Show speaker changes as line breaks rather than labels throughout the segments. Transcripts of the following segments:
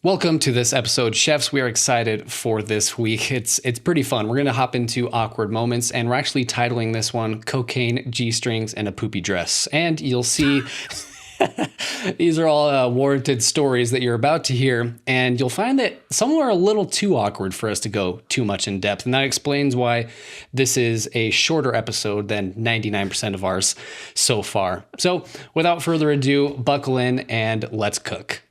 Welcome to this episode, chefs. We are excited for this week. It's pretty fun. We're going to hop into awkward moments, and we're actually titling this one "Cocaine, G-strings, and a Poopy Dress." And you'll see these are all warranted stories that you're about to hear, and you'll find that some are a little too awkward for us to go too much in depth, and that explains why this is a shorter episode than 99% of ours so far. So, without further ado, buckle in and let's cook.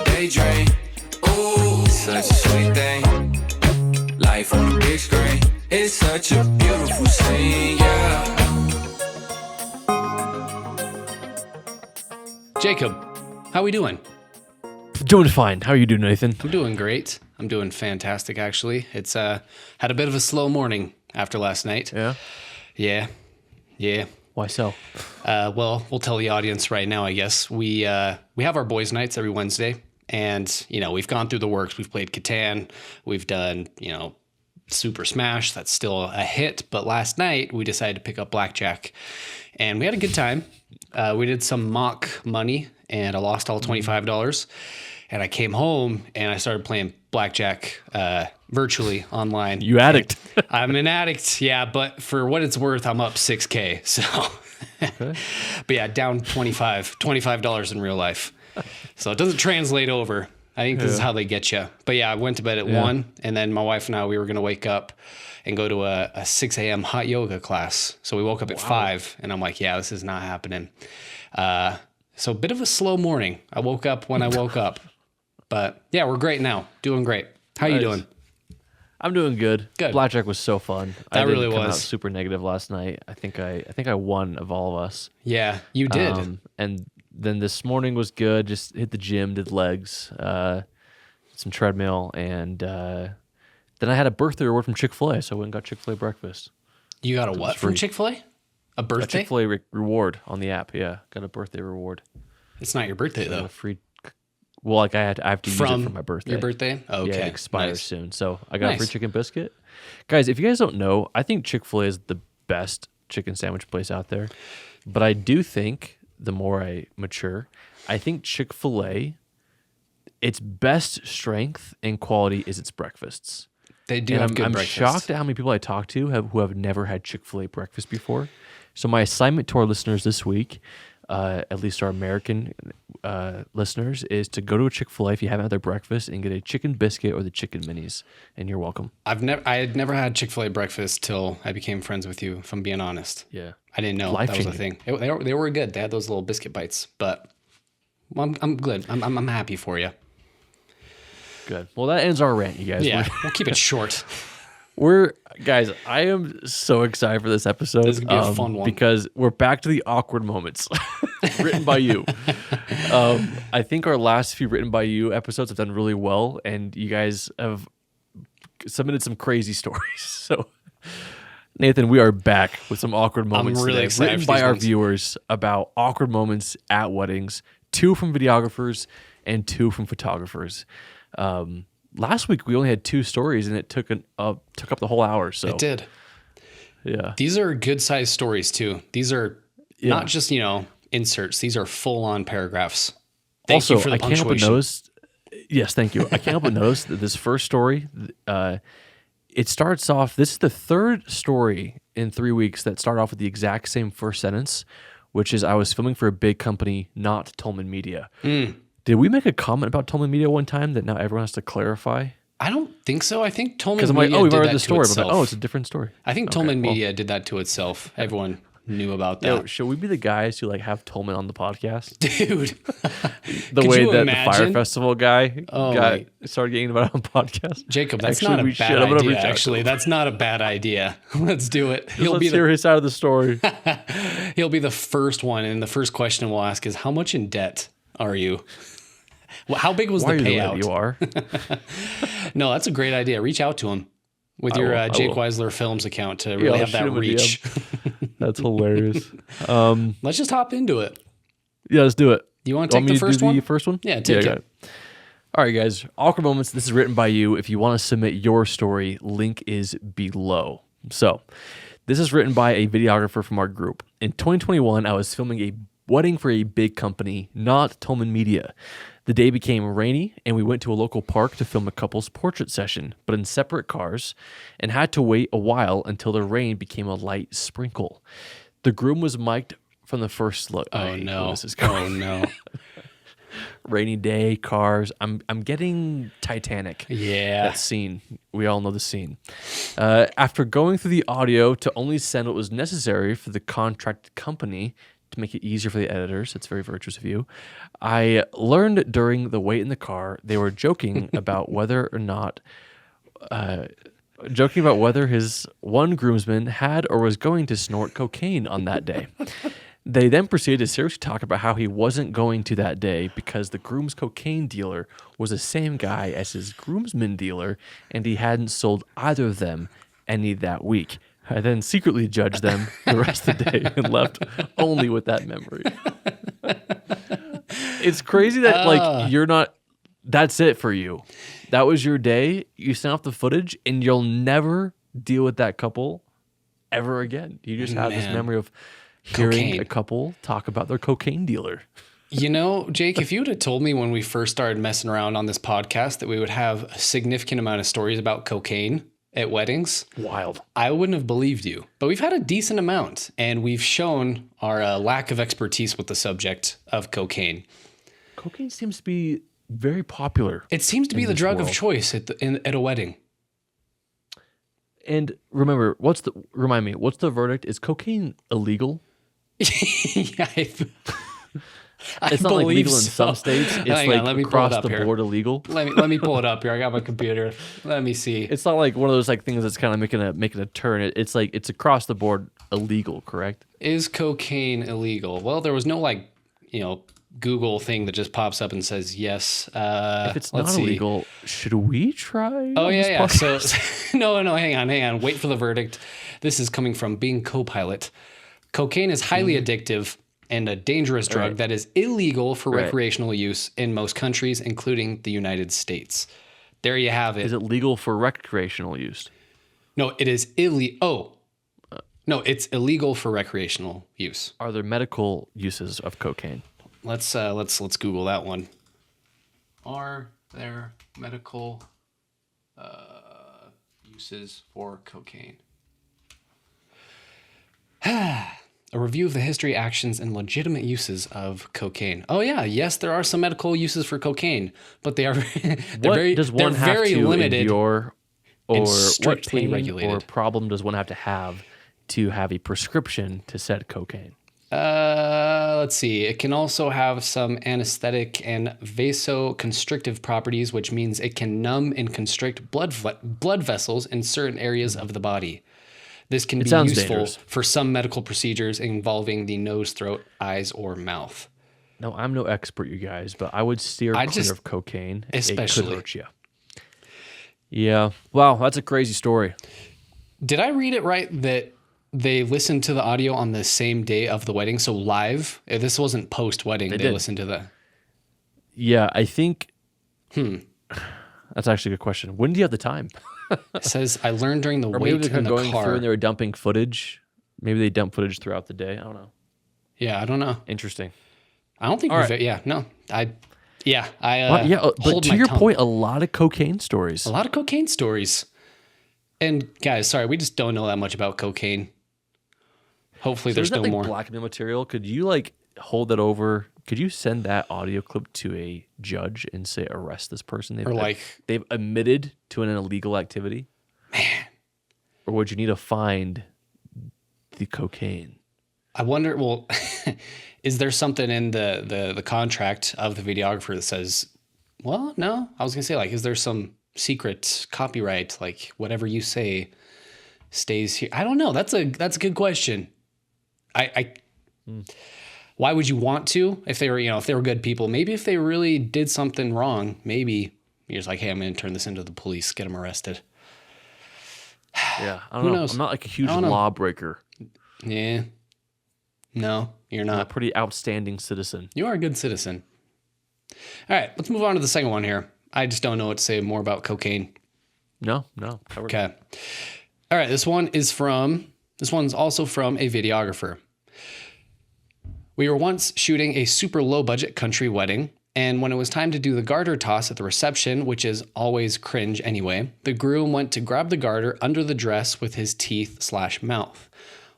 Daydream, ooh, such a sweet thing. Life on the big screen, it's such a beautiful scene, yeah.
Jacob, how we doing?
Doing fine. How are you doing, Nathan?
I'm doing great. I'm doing fantastic, actually. It's had a bit of a slow morning after last night.
Yeah?
Yeah.
Why so?
Well, we'll tell the audience right now, I guess. We have our boys' nights every Wednesday. And, we've gone through the works. We've played Catan. We've done, Super Smash. That's still a hit. But last night, we decided to pick up Blackjack. And we had a good time. We did some mock money, and I lost all $25. And I came home, and I started playing Blackjack virtually online.
You addict.
I'm an addict, yeah. But for what it's worth, I'm up $6,000. So, okay. But yeah, down $25 in real life. So it doesn't translate over. I think this is how they get you. But yeah, I went to bed at 1, and then my wife and I, we were going to wake up and go to a 6 a.m. hot yoga class. So we woke up at 5, and I'm like, yeah, this is not happening. So a bit of a slow morning. I woke up when I woke up. But yeah, we're great now. Doing great. How you doing?
I'm doing good.
Good.
Blackjack was so fun.
That really
come out
was.
super negative last night. I think I won of all of us.
Yeah, you did.
And then this morning was good. Just hit the gym, did legs, some treadmill, and then I had a birthday reward from Chick-fil-A, so I went and got Chick-fil-A breakfast.
You got a what from Chick-fil-A? A birthday?
A Chick-fil-A reward on the app. Yeah, got a birthday reward.
It's not your birthday though.
A free. Well, like I have to use it for my birthday.
Your birthday? Oh, okay.
Yeah, it expires
nice.
soon. So I got a free chicken biscuit. Guys, if you guys don't know, I think Chick-fil-A is the best chicken sandwich place out there. But I do think, the more I mature, I think Chick-fil-A, its best strength and quality is its breakfasts.
They do have good breakfast.
I'm shocked at how many people I talk to who have never had Chick-fil-A breakfast before. So my assignment to our listeners this week, at least our American listeners, is to go to a Chick-fil-A if you haven't had their breakfast and get a chicken biscuit or the chicken minis, and you're welcome.
I had never had Chick-fil-A breakfast till I became friends with you, if I'm being honest.
Yeah.
I didn't know that was a thing. They were good. They had those little biscuit bites, but I'm good. I'm happy for you.
Good. Well, that ends our rant, you guys.
Yeah, we'll keep it short.
Guys, I am so excited for this episode.
This is going to be a fun one.
Because we're back to the awkward moments written by you. I think our last few written by you episodes have done really well, and you guys have submitted some crazy stories. So, Nathan, we are back with some awkward moments
I'm really
today,
excited
written
for
by
these
our
ones.
viewers about awkward moments at weddings, 2 from videographers and 2 from photographers. Last week we only had 2 stories, and it took up the whole hour. So
It did.
Yeah.
These are good sized stories too. These are not just, inserts. These are full on paragraphs. Thank you for the
I can't help but
punctuation.
notice. Yes, thank you. I can't help but notice that this first story, it starts off. This is the 3rd story in 3 weeks that start off with the exact same first sentence, which is, "I was filming for a big company, not Tolman Media." Did we make a comment about Tolman Media one time that now everyone has to clarify?
I don't think so. I think Tolman
Because I'm
Media
like, we've
did
read
that
the
to
story, but I'm
itself.
like, it's a different story.
I think Tolman Media did that to itself. Everyone knew about that.
Yo, should we be the guys who have Tolman on the podcast?
Dude.
The
Could
way
you
that the Fire
imagine?
Festival guy
my-
started getting about on podcast.
Jacob, that's
Actually,
not a
we
bad
should. I'm gonna
idea,
reach out to
actually.
him.
That's not a bad idea. Let's do it.
Let's hear his side of the story.
He'll be the first one, and the first question we'll ask is, how much in debt are you? Well, how big was
Why
the
are you the way
payout?
that you are?
No, that's a great idea. Reach out to him with your
I
Jake
will.
Weisler Films account to really
I'll
have that
shoot him a
reach.
That's hilarious.
Let's just hop into it.
Yeah, let's do it.
You want to take
Want me
the first
do
one?
the first one?
Yeah, take
I got
it.
All right, guys. Awkward moments. This is written by you. If you want to submit your story, link is below. So, This is written by a videographer from our group. In 2021, I was filming a wedding for a big company, not Tolman Media. The day became rainy, and we went to a local park to film a couple's portrait session, but in separate cars, and had to wait a while until the rain became a light sprinkle. The groom was mic'd from the first look.
Oh no!
This is going.
Oh no!
Rainy day, cars. I'm getting Titanic.
Yeah.
That scene. We all know the scene. After going through the audio to only send what was necessary for the contracted company to make it easier for the editors, it's very virtuous of you, I learned during the wait in the car they were joking about whether or not joking about whether his one groomsman had or was going to snort cocaine on that day. They then proceeded to seriously talk about how he wasn't going to that day because the groom's cocaine dealer was the same guy as his groomsman dealer, and he hadn't sold either of them any that week. I then secretly judged them the rest of the day and left only with that memory. It's crazy that like you're not. That's it for you. That was your day. You sent off the footage, and you'll never deal with that couple ever again. You just have this memory of hearing a couple talk about their cocaine dealer.
You know, Jake, if you would have told me when we first started messing around on this podcast that we would have a significant amount of stories about cocaine at weddings,
Wild.
I wouldn't have believed you. But we've had a decent amount, and we've shown our lack of expertise with the subject of cocaine.
Cocaine seems to be very popular.
It seems to be the drug of choice at a wedding.
And remember, remind me, what's the verdict? Is cocaine illegal?
Yeah,
It's not like legal in some states. It's
Hang
like
on, let me pull
across
it up
the
here.
board illegal.
Let me pull it up here. I got my computer. Let me see.
It's not like one of those like things that's kind of making a turn. It's like it's across the board illegal, correct?
Is cocaine illegal? Well, there was no Google thing that just pops up and says yes.
If it's not illegal, should we try?
Oh yeah. So no, hang on. Wait for the verdict. This is coming from Bing Copilot. Cocaine is highly addictive and a dangerous drug that is illegal for recreational use in most countries, including the United States. There you have it.
Is it legal for recreational use?
No, it is illegal. No, it's illegal for recreational use.
Are there medical uses of cocaine?
Let's Google that one. Are there medical uses for cocaine? A review of the history, actions, and legitimate uses of cocaine. Oh yeah, yes, there are some medical uses for cocaine, but they are they're very limited.
Endure, or
strictly
what pain
regulated.
or problem does one have to have a prescription to said cocaine?
Let's see. It can also have some anesthetic and vasoconstrictive properties, which means it can numb and constrict blood vessels in certain areas of the body. This can be useful
dangerous.
for some medical procedures involving the nose, throat, eyes, or mouth.
No, I'm no expert, you guys, but I would steer clear of cocaine.
Especially.
It could hurt you. Yeah. Wow, that's a crazy story.
Did I read it right that they listened to the audio on the same day of the wedding? So live? This wasn't post-wedding. They
did.
listened to the...
Yeah, I think... That's actually a good question. When do you have the time?
It says, I learned during the
Or
wait
maybe they're
in the
going
car.
through and they were dumping footage. Maybe they dump footage throughout the day. I don't know.
Yeah, I don't know.
Interesting.
I don't think
All
we've...
right.
Yeah, no. But
to your point, a lot of cocaine stories.
A lot of cocaine stories. And guys, sorry, we just don't know that much about cocaine. Hopefully there's
that,
no more.
Blackmail material. Could you hold that over? Could you send that audio clip to a judge and say arrest this person? They've admitted to an illegal activity.
Man.
Or would you need to find the cocaine?
I wonder, well, is there something in the contract of the videographer that says, well, no, I was going to say, is there some secret copyright, whatever you say stays here? I don't know. That's a good question. Why would you want to if they were good people? Maybe if they really did something wrong, maybe you're just like, hey, I'm going to turn this into the police, get them arrested.
Yeah, I don't know.
knows?
I'm not a huge lawbreaker.
Yeah. No, you're
I'm a
not.
pretty outstanding citizen.
You are a good citizen. All right, let's move on to the second one here. I just don't know what to say more about cocaine.
No.
Okay. All right, this This one's also from a videographer. We were once shooting a super low budget country wedding, and when it was time to do the garter toss at the reception, which is always cringe anyway, the groom went to grab the garter under the dress with his teeth/mouth.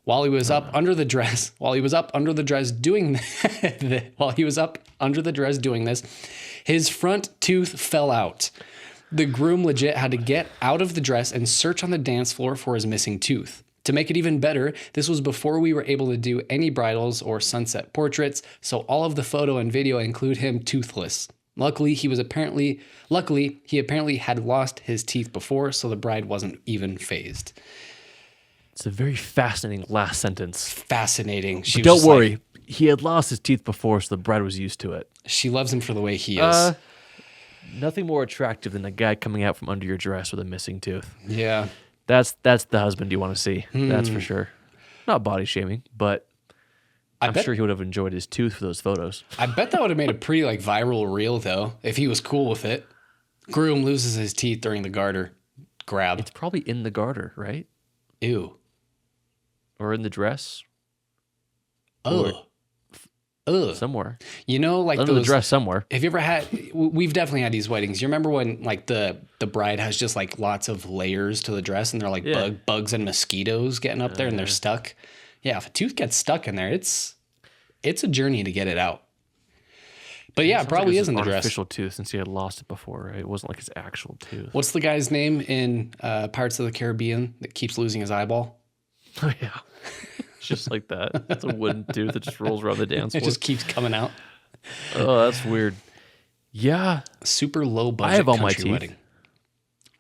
While he was up under the dress doing this, his front tooth fell out. The groom legit had to get out of the dress and search on the dance floor for his missing tooth. To make it even better, this was before we were able to do any bridals or sunset portraits, so all of the photo and video include him toothless. Luckily, he apparently had lost his teeth before, so the bride wasn't even phased.
It's a very fascinating last sentence.
Fascinating.
Don't worry, he had lost his teeth before, so the bride was used to it.
She loves him for the way he is.
Nothing more attractive than a guy coming out from under your dress with a missing tooth.
Yeah.
That's the husband you want to see. That's for sure. Not body shaming, but I'm sure he would have enjoyed his tooth for those photos.
I bet that would have made a pretty viral reel though, if he was cool with it. Groom loses his teeth during the garter grab.
It's probably in the garter, right?
Ew.
Or in the dress.
Ugh.
Somewhere.
You know,
under the dress somewhere.
Have you ever had? We've definitely had these weddings. You remember when the bride has just lots of layers to the dress, and they're bugs and mosquitoes getting up there, and they're stuck. Yeah, if a tooth gets stuck in there, it's a journey to get it out. But yeah, it probably is in the dress.
Artificial tooth, since he had lost it before, right? It wasn't like his actual tooth.
What's the guy's name in Pirates of the Caribbean that keeps losing his eyeball?
Oh yeah. Just like that. It's a wooden tooth that just rolls around the dance floor.
It just keeps coming out.
Oh, that's weird. Yeah.
Super low budget
I have all my
country
teeth.
wedding.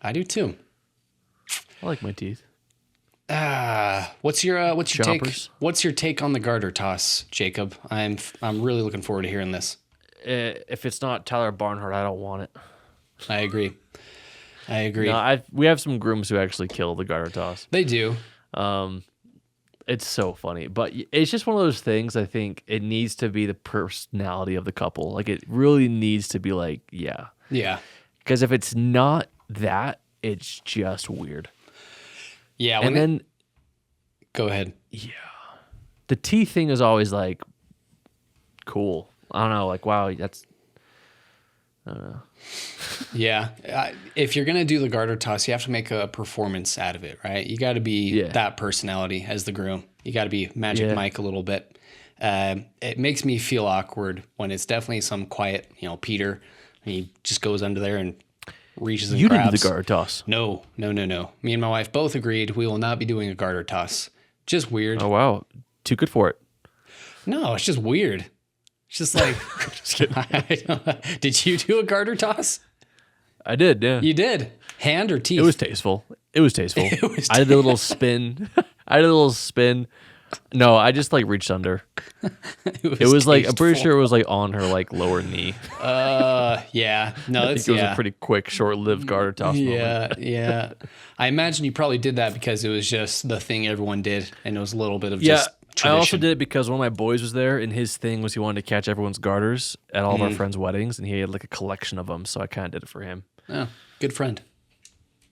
I do too.
I like my teeth.
What's your take?
Choppers.
What's your take on the garter toss, Jacob? I'm really looking forward to hearing this.
If it's not Tyler Barnhart, I don't want it.
I agree.
No, we have some grooms who actually kill the garter toss.
They do.
It's so funny, but it's just one of those things. I think it needs to be the personality of the couple. It really needs to be yeah. Because if it's not that, it's just weird.
Yeah.
And then
go ahead.
Yeah. The tea thing is always cool. I don't know. Wow, that's. I don't know.
Yeah. If you're going to do the garter toss, you have to make a performance out of it, right? You got to be that personality as the groom. You got to be Magic Mike a little bit. It makes me feel awkward when it's definitely some quiet, Peter. He just goes under there and reaches and grabs.
You didn't do the garter toss.
No. Me and my wife both agreed we will not be doing a garter toss. Just weird.
Oh, wow. Too good for it.
No, it's just weird. It's just just kidding. Did you do a garter toss?
I did, yeah.
You did? Hand or teeth?
It was tasteful. I did a little spin. No, I just like reached under. It was like, I'm pretty sure it was like on her like lower knee.
Yeah. No,
it was a pretty quick, short-lived garter toss moment.
Yeah. I imagine you probably did that because it was just the thing everyone did, and it was a little bit of just tradition.
I also did it because one of my boys was there, and his thing was he wanted to catch everyone's garters at all of our friends' weddings, and he had like a collection of them, so I kind of did it for him.
Oh, good friend.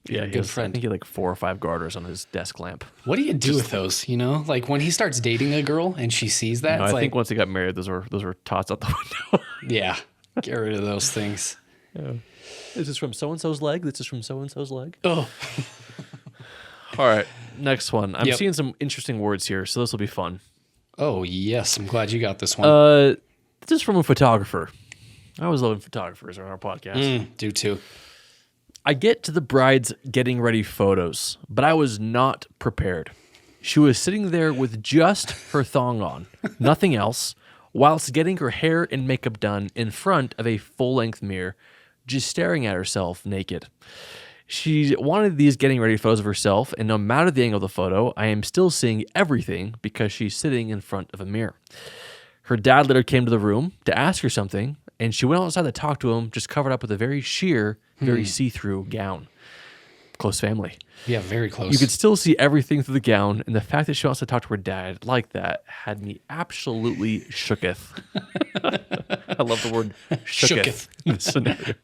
Yeah, good friend. I think he had like 4 or 5 garters on his desk lamp.
What do you do with those? Like when he starts dating a girl and she sees that,
I think once he got married, those were tossed out the window.
Yeah, get rid of those things.
Yeah. This is from so-and-so's leg. This is from so-and-so's leg.
Oh.
All right, next one. I'm seeing some interesting words here, so this will be fun.
Oh, yes. I'm glad you got this one.
This is from a photographer. I always love photographers on our podcast.
Do too.
I get to the bride's getting ready photos, but I was not prepared. She was sitting there with just her thong on, nothing else, whilst getting her hair and makeup done in front of a full-length mirror, just staring at herself naked. She wanted these getting ready photos of herself, and no matter the angle of the photo, I am still seeing everything because she's sitting in front of a mirror. Her dad later came to the room to ask her something, and she went outside to talk to him, just covered up with a very sheer, very see-through gown. Close family.
Yeah, very close.
You could still see everything through the gown, and the fact that she wants to talk to her dad like that had me absolutely shooketh. I love the word shooketh in this scenario.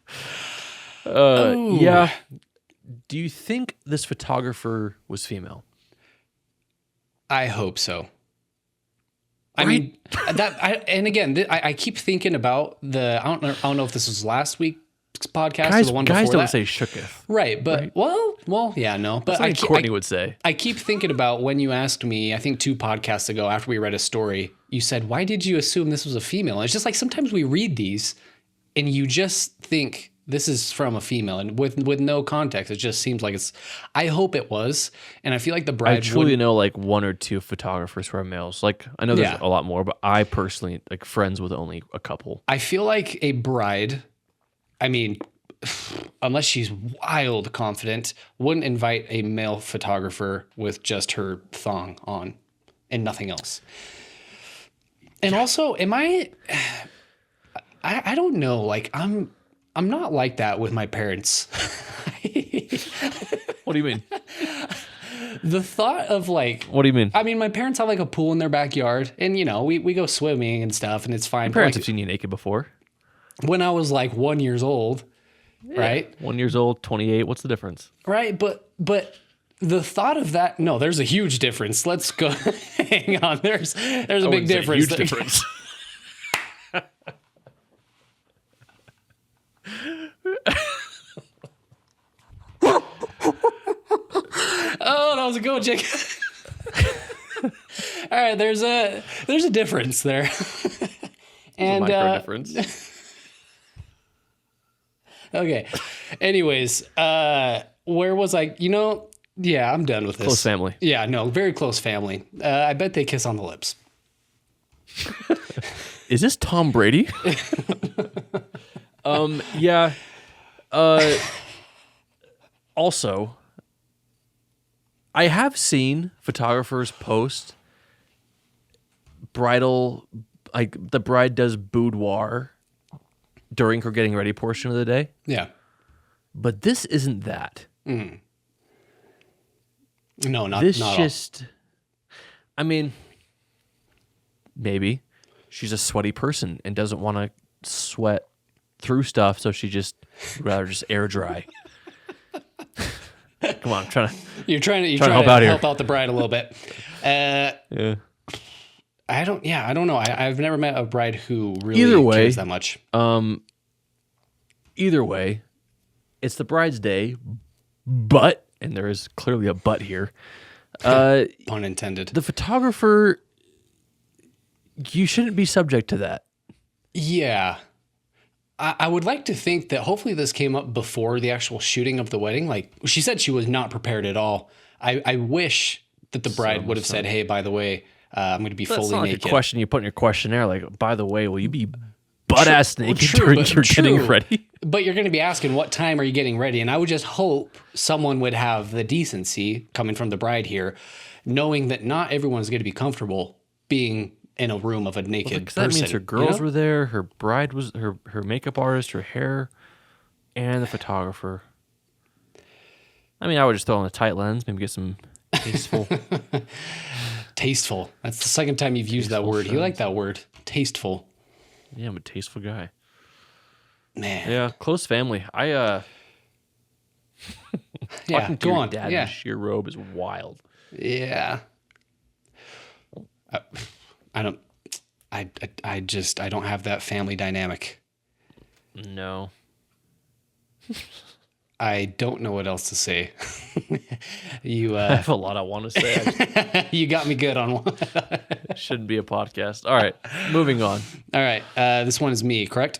Yeah. Do you think this photographer was female?
I hope so. I mean, I keep thinking about I don't know if this was last week's podcast or the one before
guys don't
that.
say shooketh.
Right, but well, yeah, no. But
That's what Courtney would say.
I keep thinking about when you asked me, I think 2 podcasts ago after we read a story, you said, "Why did you assume this was a female?" And it's just like sometimes we read these and you just think this is from a female, and with no context, it just seems like it's. I hope it was, and I feel like the bride.
I truly know like 1 or 2 photographers who are males. Like I know there's a lot more, but I personally like friends with only a couple.
I feel like a bride, I mean, unless she's wild confident, wouldn't invite a male photographer with just her thong on and nothing else. And also, am I don't know, like I'm not like that with my parents.
What do you mean?
The thought of like...
What do you mean?
I mean, my parents have like a pool in their backyard, and we go swimming and stuff, and it's fine.
My parents
like,
have seen you naked before.
When I was like 1 year old, right?
1 year old, 28. What's the difference?
Right, but the thought of that... No, there's a huge difference. Let's go... Hang on. There's a big difference.
Huge difference.
Oh, that was a good one, Jake. All right, there's a difference there. And
micro difference.
Okay. Anyways, where was I? Yeah, I'm done with this.
Close family.
Yeah, no, very close family. I bet they kiss on the lips.
Is this Tom Brady? Yeah. Also, I have seen photographers post bridal, like the bride does boudoir during her getting ready portion of the day.
Yeah.
But this isn't that.
Mm. No, not
this.
Not
just. I mean, maybe she's a sweaty person and doesn't want to sweat through stuff, so she just rather just air dry. Come on,
you're trying to help out the bride a little bit.
Yeah.
I don't know. I've never met a bride who really cares that much.
Either way, it's the bride's day, but, and there is clearly a but here.
Pun intended.
The photographer, you shouldn't be subject to that.
Yeah. I would like to think that hopefully this came up before the actual shooting of the wedding. Like she said, she was not prepared at all. I wish that the bride would have said, "Hey, by the way, I'm going to be fully naked."
Like a question you put in your questionnaire, like, "By the way, will you be butt-ass naked during your getting ready?"
But you're going to be asking, "What time are you getting ready?" And I would just hope someone would have the decency, coming from the bride here, knowing that not everyone's going to be comfortable being in a room of a naked person.
That means her girls were there, her bride was her makeup artist, her hair, and the photographer. I mean, I would just throw on a tight lens, maybe get some tasteful.
Tasteful. That's the second time you've used that word. You like that word, tasteful.
Yeah, I'm a tasteful guy.
Man.
Yeah, close family.
Yeah, go on.
Dad in a sheer robe is wild.
Yeah. I don't have that family dynamic.
No.
I don't know what else to say.
I have a lot I want to say.
You got me good on one.
Shouldn't be a podcast. All right, moving on.
All right, this one is me, correct?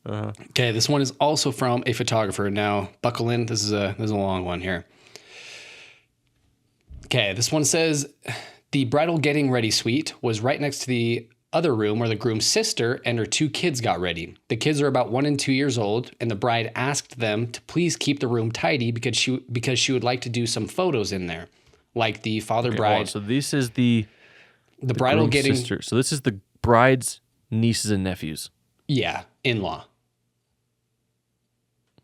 Uh-huh.
Okay, this one is also from a photographer. Now, buckle in. This is a long one here. Okay, this one says, the bridal getting ready suite was right next to the other room where the groom's sister and her 2 kids got ready. The kids are about 1 and 2 years old, and the bride asked them to please keep the room tidy because she would like to do some photos in there, like the father bride.
So this is the
bridal getting
sister. So this is the bride's nieces and nephews.
Yeah, in-law.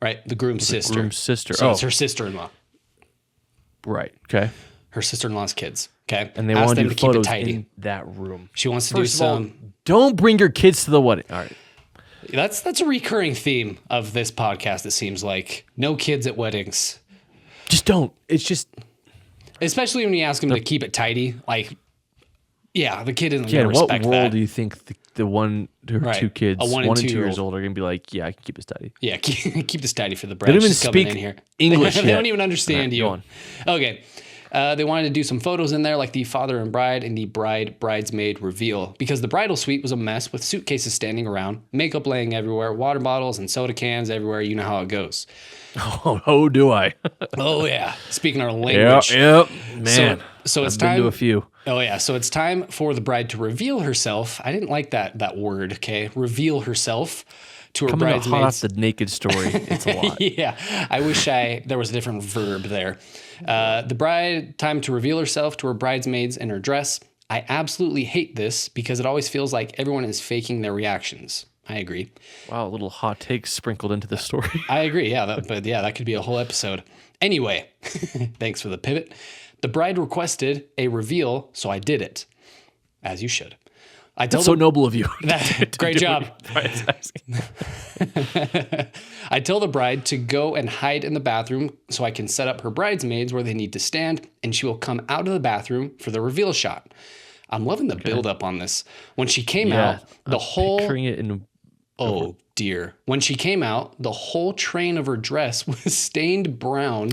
Right, the groom's sister.
Groom's sister.
So it's her sister-in-law.
Right. Okay.
Her sister-in-law's kids. Okay,
and they want to do photos in that room.
She wants to do some.
Don't bring your kids to the wedding. All right.
That's a recurring theme of this podcast. It seems like no kids at weddings.
Just don't. It's just
Especially when you ask him to keep it tidy. Like, yeah, the kid isn't
Yeah,
going
in
to
what
respect
world
that.
do you think the one or
Right.
two kids,
A 1 and 2
2 years
year old.
old, are going to be like, yeah, I can keep this tidy?
Yeah, keep this tidy for the
They
bride.
don't even
She's coming
speak
in here.
English
They
yet.
don't even understand
All
you.
right, go on.
Okay. They wanted to do some photos in there, like the father and bride and the bridesmaid reveal, because the bridal suite was a mess with suitcases standing around, makeup laying everywhere, water bottles and soda cans everywhere. You know how it goes.
Oh, do I?
Oh yeah, speaking our
Yep,
language.
yep. Man,
So it's
I've been
time
to a few.
Oh yeah, so it's time for the bride to reveal herself. I didn't like that word. Okay, reveal herself to her
Coming out hot
bridesmaids.
off the naked story, it's a lot.
Yeah, I wish there was a different verb there. The bride, time to reveal herself to her bridesmaids in her dress. I absolutely hate this because it always feels like everyone is faking their reactions. I agree.
Wow, a little hot take sprinkled into the story.
I agree. Yeah, that could be a whole episode. Anyway, thanks for the pivot. The bride requested a reveal, so I did it, as you should. I tell
That's so noble of you.
Great job.
Asking.
I tell the bride to go and hide in the bathroom so I can set up her bridesmaids where they need to stand, and she will come out of the bathroom for the reveal shot. I'm loving the build up on this. When she came out, the whole
Picturing it in
oh dear. When she came out, the whole train of her dress was stained brown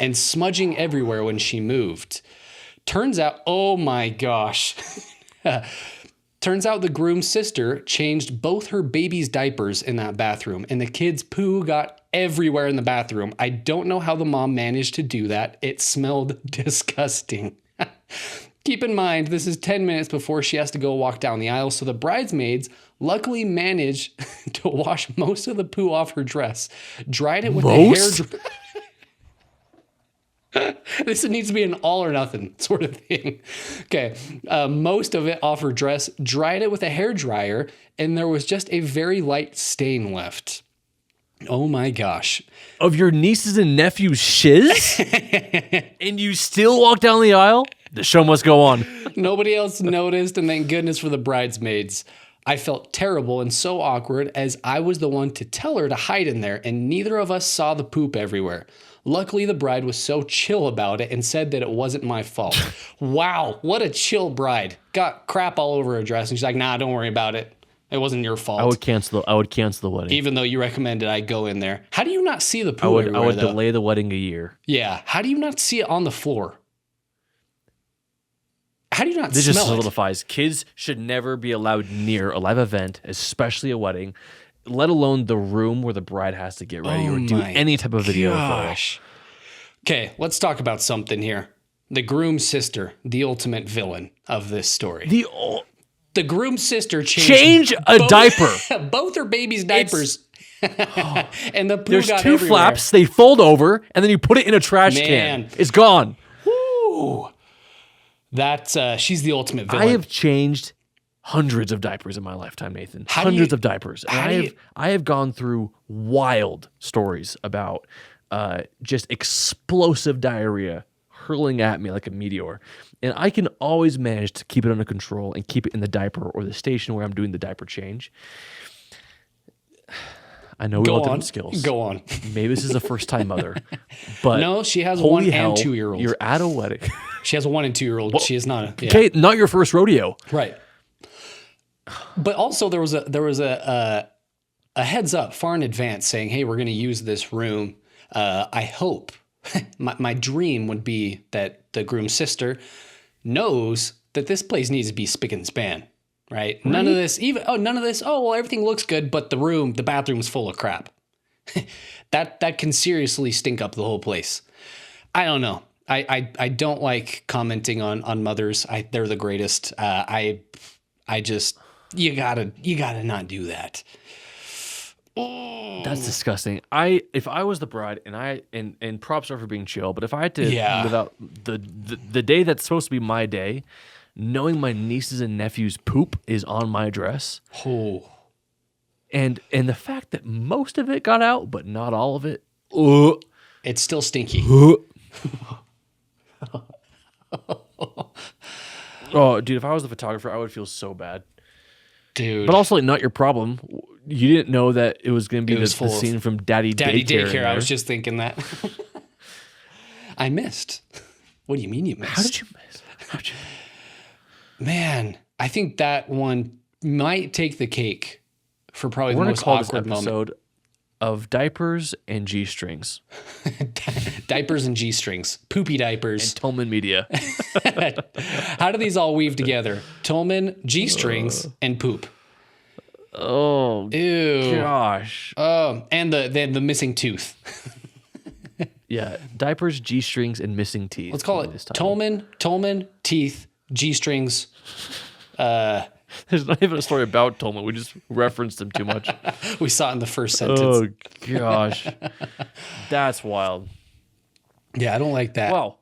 and smudging everywhere when she moved. Turns out, oh my gosh. Turns out the groom's sister changed both her baby's diapers in that bathroom, and the kid's poo got everywhere in the bathroom. I don't know how the mom managed to do that. It smelled disgusting. Keep in mind, this is 10 minutes before she has to go walk down the aisle, so the bridesmaids luckily managed to wash most of the poo off her dress, dried it with a hair dryer. This needs to be an all or nothing sort of thing. Okay. Most of it off her dress, dried it with a hair dryer, and there was just a very light stain left. Oh my gosh.
of your nieces and nephews' shiz, and you still walk down the aisle? The show must go on.
Nobody else noticed, and thank goodness for the bridesmaids. I felt terrible and so awkward as I was the one to tell her to hide in there, and neither of us saw the poop everywhere. Luckily, the bride was so chill about it and said that it wasn't my fault. Wow, what a chill bride. Got crap all over her dress, and she's like, nah, don't worry about it. It wasn't your fault.
I would cancel the wedding.
Even though you recommended I go in there. How do you not see the poo
I
everywhere,
would
though?
delay the wedding a year.
Yeah, how do you not see it on the floor? How do you not
This
smell
just
it?
solidifies. Kids should never be allowed near a live event, especially a wedding, let alone the room where the bride has to get ready or do
my
any type of video.
Gosh. Okay, let's talk about something here. The groom's sister, the ultimate villain of this story. The groom's sister
Change a diaper.
both her baby's diapers. And the poo
There's
got
two
everywhere.
flaps. They fold over, and then you put it in a trash
Man.
can. It's gone.
Woo. That's she's the ultimate villain.
I have changed hundreds of diapers in my lifetime, Nathan.
How do
Hundreds
you-
of diapers. And
how do you-
I have gone through wild stories about just explosive diarrhea hurling at me like a meteor. And I can always manage to keep it under control and keep it in the diaper or the station where I'm doing the diaper change. I know we all have different skills.
Go on.
Maybe this is a first-time mother, but
No, she has a
holy
1
hell,
and 2 year old.
You're at a wedding.
She has a 1 and 2 year old. She is not a yeah.
Okay, not your first rodeo.
Right. But also there was a heads up far in advance saying, hey, we're going to use this room. I hope my dream would be that the groom's sister knows that this place needs to be spick and span, right? None of this, oh, well, everything looks good, but the bathroom's full of crap. that can seriously stink up the whole place. I don't know. I don't like commenting on mothers. They're the greatest. I just, you gotta not do that.
That's disgusting. If I was the bride and props are for being chill, but if I had to live out the day that's supposed to be my day, knowing my nieces and nephews' poop is on my dress, and the fact that most of it got out but not all of it,
It's still stinky.
oh, dude, if I was the photographer, I would feel so bad.
Dude.
But also, like, not your problem. You didn't know that it was going to be the
full of
scene from Daddy
Daddy
Daycare. in
Daycare. I
there.
was just thinking that. I missed. What do you mean you missed?
How did you miss? How did you
Man, I think that one might take the cake for probably
We're
the
going
most
to call this
awkward moment.
episode of diapers and G-strings.
Diapers and G-strings. Poopy diapers.
Tolman Media.
How do these all weave together? Tolman, G-strings, and poop.
Oh,
Ew.
gosh.
And the missing tooth.
Yeah, diapers, G-strings, and missing teeth.
Let's call it Tolman, teeth, G-strings.
There's not even a story about Tolman. We just referenced him too much.
We saw it in the first sentence.
Oh, gosh. That's wild.
Yeah, I don't like that.
Wow.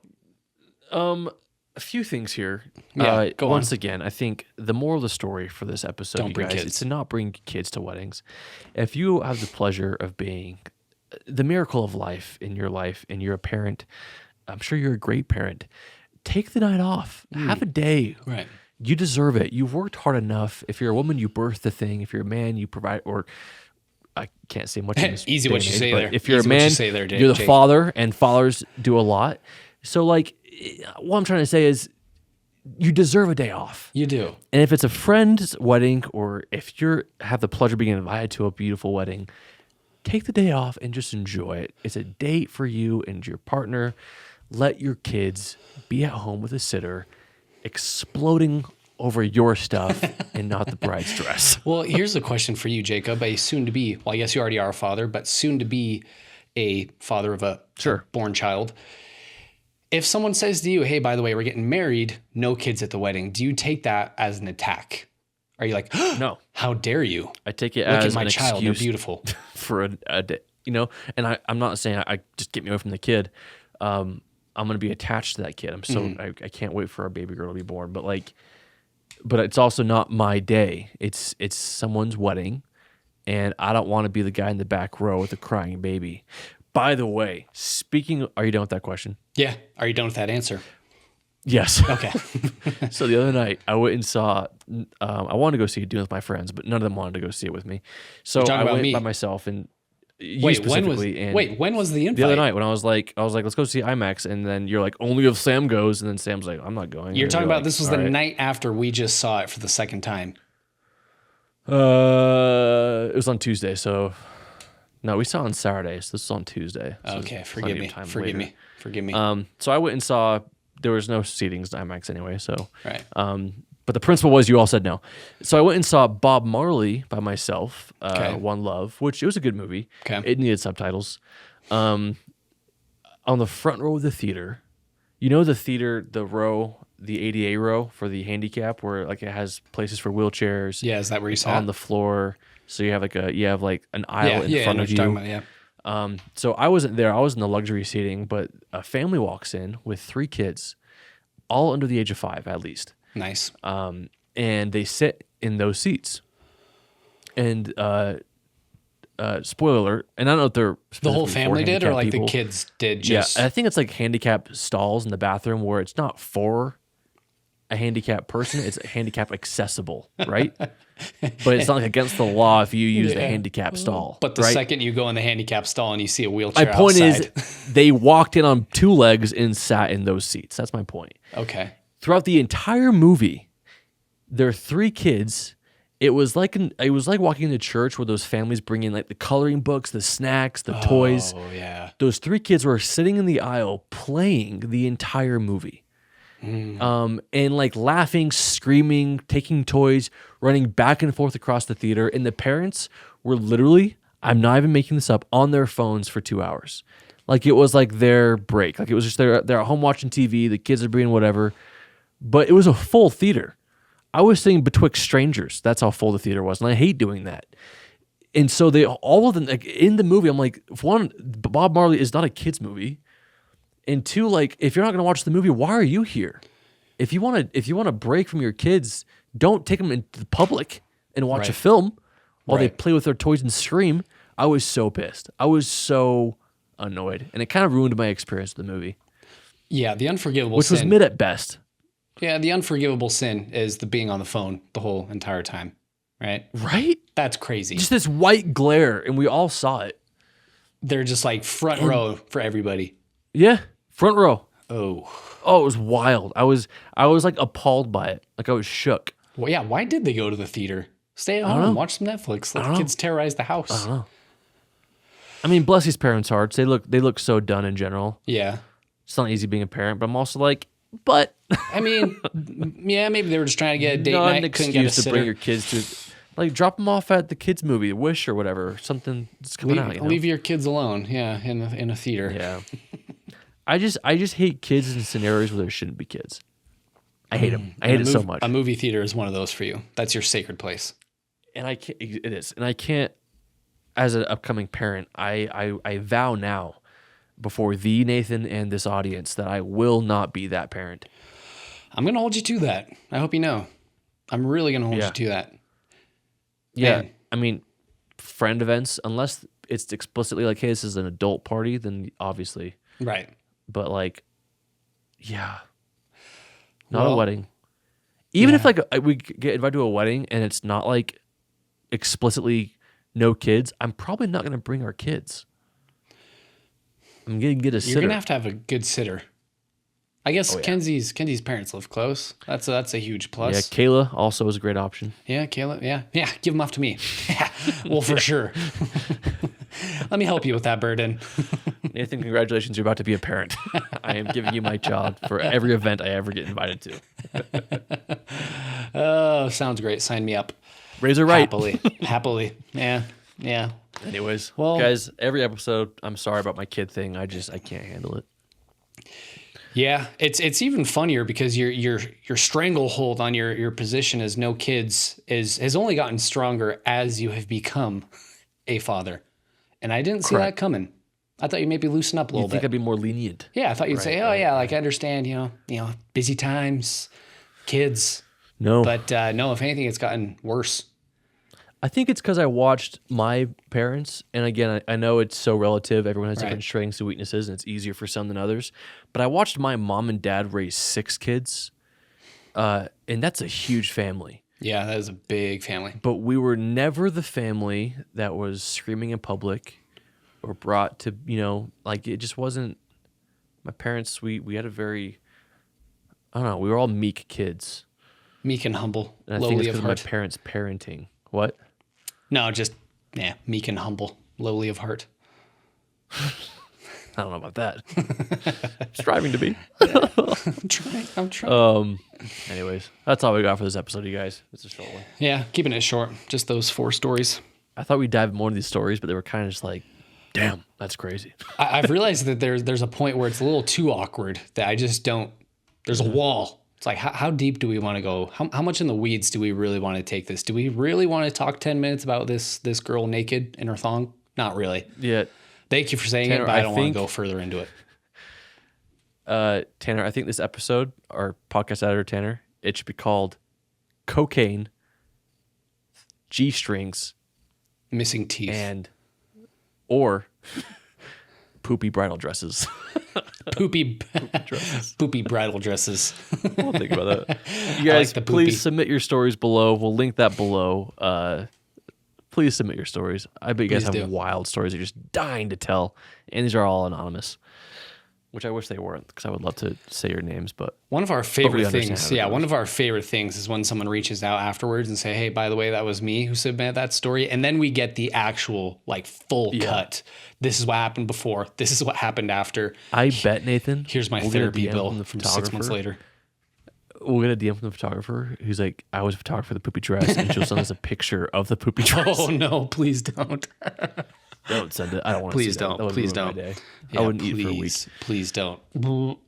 A few things here.
Yeah, go on.
Once again, I think the moral of the story for this episode,
Don't
you
bring
guys,
kids.
is to not bring kids to weddings. If you have the pleasure of being the miracle of life in your life and you're a parent, I'm sure you're a great parent, take the night off. Have a day.
Right.
You deserve it. You've worked hard enough. If you're a woman, you birthed the thing. If you're a man, you provide, or I can't say much in this
Easy
day
what
and
you
age,
say
but
there.
If you're
Easy
a
what you
man,
say there,
you're the
Jake.
father, and fathers do a lot. So, like, what I'm trying to say is you deserve a day off.
You do.
And if it's a friend's wedding, or if you have the pleasure of being invited to a beautiful wedding, take the day off and just enjoy it. It's a date for you and your partner. Let your kids be at home with a sitter, exploding over your stuff and not the bride's dress.
Well, here's a question for you, Jacob. A soon to be, well, I guess you already are a father, but soon to be a father of a born child. If someone says to you, hey, by the way, we're getting married, no kids at the wedding, do you take that as an attack? Are you like,
No.
how dare you?
I take it
Look
as
at my
an
child, they're
excuse
beautiful.
for a day, you know. And I'm not saying I just get me away from the kid. I'm gonna be attached to that kid. I'm so I can't wait for our baby girl to be born. But it's also not my day. It's someone's wedding, and I don't want to be the guy in the back row with a crying baby. By the way, are you done with that question?
Yeah. Are you done with that answer?
Yes.
Okay.
So the other night, I went and saw. I wanted to go see it, Dune with my friends, but none of them wanted to go see it with me. So
talking
I
about
went
me.
by myself, and you
When was
specifically. And
when was the invite?
the other night when I was like, let's go see IMAX, and then you're like, only if Sam goes, and then Sam's like, I'm not going.
You're
And
talking about
like,
this was
"All
the
right."
night after we just saw it for the second time.
It was on Tuesday, so no, we saw it on Saturday, so this is on Tuesday. So
Okay,
there's
forgive
plenty
me.
of time
Forgive
later.
me. Forgive me.
So I went and saw. There was no seatings in IMAX anyway, so
Right.
But the principle was you all said no. So I went and saw Bob Marley by myself,
Okay.
One Love, which it was a good movie.
Okay.
It needed subtitles. On the front row of the theater, you know the theater, the ADA row for the handicap, where like it has places for wheelchairs.
Yeah, is that where you saw
on
it?
the floor. So you have like an aisle in
I
front
know
of
what you're
you.
talking about, yeah.
So I wasn't there. I was in the luxury seating, but a family walks in with 3 kids, all under the age of 5 at least.
Nice.
And they sit in those seats. And spoiler alert, and I don't know if they're
The whole
specifically for
family did, or
handicapped
like
people.
the kids did just.
Yeah, I think it's like handicap stalls in the bathroom where it's not for a handicapped person, it's handicap accessible, right? But it's not like against the law if you use the
Yeah.
handicap stall.
But the
right?
second you go in the handicap stall and you see a
My
wheelchair
point
outside.
is they walked in on 2 legs and sat in those seats. That's my point.
Okay.
Throughout the entire movie, there are 3 kids. It was like walking into church where those families bring in like the coloring books, the snacks, the toys.
Oh, yeah.
Those 3 kids were sitting in the aisle playing the entire movie. And like laughing, screaming, taking toys, running back and forth across the theater. And the parents were literally, I'm not even making this up, on their phones for 2 hours. Like it was like their break. Like it was just they're at home watching TV, the kids are being whatever. But it was a full theater. I was sitting betwixt strangers. That's how full the theater was. And I hate doing that. And so all of them, like in the movie, I'm like, one, Bob Marley is not a kid's movie. And 2, like, if you're not going to watch the movie, why are you here? If you want to break from your kids, don't take them into the public and watch a
Right.
film while they
Right.
play with their toys and scream. I was so pissed. I was so annoyed. And it kind of ruined my experience with the movie,
Yeah, the unforgivable
which
sin.
was mid at best.
Yeah, the unforgivable sin is the being on the phone the whole entire time, right?
Right?
That's crazy.
Just this white glare, and we all saw it.
They're just like front row for everybody.
Yeah, front row.
Oh.
Oh, it was wild. I was like appalled by it. Like I was shook.
Well, yeah, why did they go to the theater? Stay at
don't know.
home, watch some Netflix, let the kids terrorize the house.
I mean, bless these parents' hearts. They look so done in general.
Yeah.
It's not easy being a parent, but I'm also like, but
I mean, yeah, maybe they were just trying to get a date
not
night,
an
couldn't get a
excuse to
sitter.
bring your kids to, like, drop them off at the kids' movie, Wish or whatever, something that's coming out. You know?
Leave your kids alone, yeah, in a theater.
Yeah. I just hate kids in scenarios where there shouldn't be kids. I hate them. I hate it so much.
A movie theater is one of those for you. That's your sacred place.
And I can't. It is, and I can't. As an upcoming parent, I vow now, before thee, Nathan, and this audience, that I will not be that parent.
I'm gonna hold you to that. I hope you know. I'm really gonna hold
Yeah.
you to that.
Yeah,
Man.
I mean, friend events, unless it's explicitly like, hey, this is an adult party, then obviously.
Right.
But like, yeah, not a
Well,
wedding. Even if
yeah.
like we get invited to a wedding and it's not like explicitly no kids, I'm probably not going to bring our kids. I'm going to get a sitter.
You're gonna have a good sitter. I guess
Oh, yeah.
Kenzie's parents live close. That's a huge
Yeah,
plus.
Kayla also is a great option.
Yeah, Kayla. Yeah. Give them off to me. Yeah. Well, for sure. Let me help you with that burden.
Nathan, congratulations, you're about to be a parent. I am giving you my child for every event I ever get invited to.
Oh, sounds great. Sign me up.
Razor right.
Happily. Yeah.
Anyways,
Well-
guys, every episode, I'm sorry about my kid thing. I can't handle it.
Yeah, it's even funnier because your stranglehold on your position as no kids has only gotten stronger as you have become a father, and I didn't see that coming. I thought you maybe loosen up a
You
little
think
bit.
I'd be more lenient?
Yeah, I thought you'd say, "Oh yeah, like I understand, you know, busy times, kids."
No.
But no, if anything, it's gotten worse.
I think it's because I watched my parents, and again, I know it's so relative. Everyone has different
Right.
strengths and weaknesses, and it's easier for some than others. But I watched my mom and dad raise 6 kids, and that's a huge family.
Yeah, that is a big family.
But we were never the family that was screaming in public or brought to, like it just wasn't. My parents, we had a very, I don't know, we were all meek kids.
Meek and humble,
And I think
lowly
it's
of
because of
heart.
my parents' parenting. What?
No, just meek and humble, lowly of heart.
I don't know about that. Striving to be.
I'm trying.
Anyways, that's all we got for this episode, you guys. It's a short one.
Yeah, keeping it short. Just those 4 stories.
I thought we'd dive more into these stories, but they were kind of just like, damn, that's crazy.
I've realized that there's a point where it's a little too awkward that I just don't. There's a wall. It's like, how deep do we want to go? How much in the weeds do we really want to take this? Do we really want to talk 10 minutes about this girl naked in her thong? Not really.
Yeah.
Thank you for saying
Tanner,
it, but I
I
don't want
think-
to go further into it.
Tanner, I think this episode, our podcast editor, Tanner, it should be called Cocaine, G-Strings,
Missing teeth.
or Poopy Bridal Dresses.
Poopy poopy bridal dresses.
We'll think about that. You
I like
guys,
the
please
poopy.
submit your stories below. We'll link that below. Please submit your stories. I bet you guys
Please
have
do.
wild stories you're just dying to tell. And these are all anonymous, which I wish they weren't because I would love to say your names. But
One of our favorite
understand
things,
how it
yeah,
goes.
one of our favorite things is when someone reaches out afterwards and say, "Hey, by the way, that was me who submitted that story," and then we get the actual like full cut. This is what happened before. This is what happened after.
I bet, Nathan,
Here's my
we'll get a
therapy
DM
bill
from the
from 6 months
photographer.
later.
We'll get a DM from the photographer who's like, I was a photographer for the poopy dress, and she'll send us a picture of the poopy dress.
Oh no! Please don't.
Don't send it. I don't want to
Please
see
don't.
That would
Please
ruin my
don't.
day.
Yeah,
I wouldn't eat for a week.
Please don't.
Well,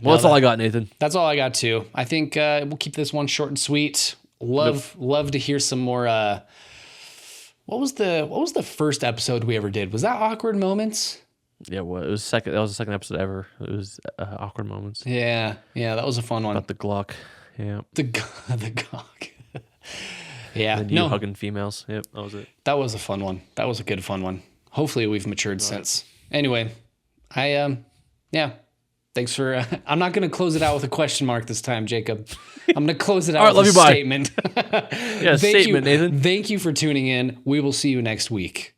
that's all I got, Nathan.
That's all I got too. I think we'll keep this one short and sweet. Love to hear some more. What was the first episode we ever did? Was that awkward moments?
Yeah, well, it was second. That was the second episode ever. It was awkward moments
Yeah, that was a fun one.
about the Glock. Yeah,
The gawk. Yeah,
and you
no,
hugging females. Yep, that was it.
that was a fun one. That was a good fun one. Hopefully we've matured since. Anyway, yeah. Thanks for. I'm not going to close it out with a question mark this time, Jacob. I'm going to close it out
All right,
with
love
a
you, bye.
statement.
Yeah, statement, Nathan.
Thank you for tuning in. We will see you next week.